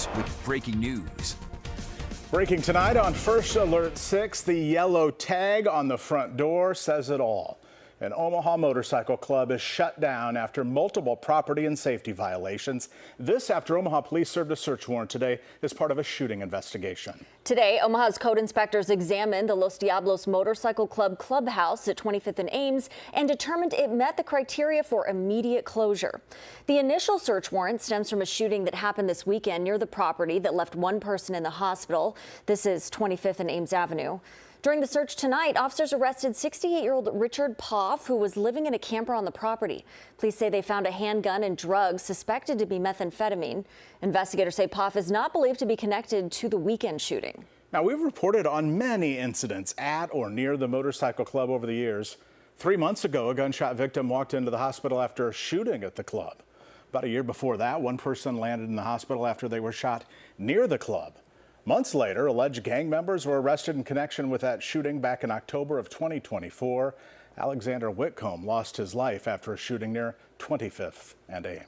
News with breaking news. Breaking tonight on First Alert 6, the yellow tag on the front door says it all. An Omaha motorcycle club is shut down after multiple property and safety violations. This after Omaha police served a search warrant today as part of a shooting investigation. Today, Omaha's code inspectors examined the Los-Diablos Motorcycle Club clubhouse at 25th and Ames and determined it met the criteria for immediate closure. The initial search warrant stems from a shooting that happened this weekend near the property that left one person in the hospital. This is 25th and Ames Avenue. During the search tonight, officers arrested 68-year-old Richard Poff, who was living in a camper on the property. Police say they found a handgun and drugs suspected to be methamphetamine. Investigators say Poff is not believed to be connected to the weekend shooting. Now, we've reported on many incidents at or near the motorcycle club over the years. 3 months ago, a gunshot victim walked into the hospital after a shooting at the club. About a year before that, one person landed in the hospital after they were shot near the club. Months later, alleged gang members were arrested in connection with that shooting back in October of 2024. Alexander Whitcomb lost his life after a shooting near 25th and Ames.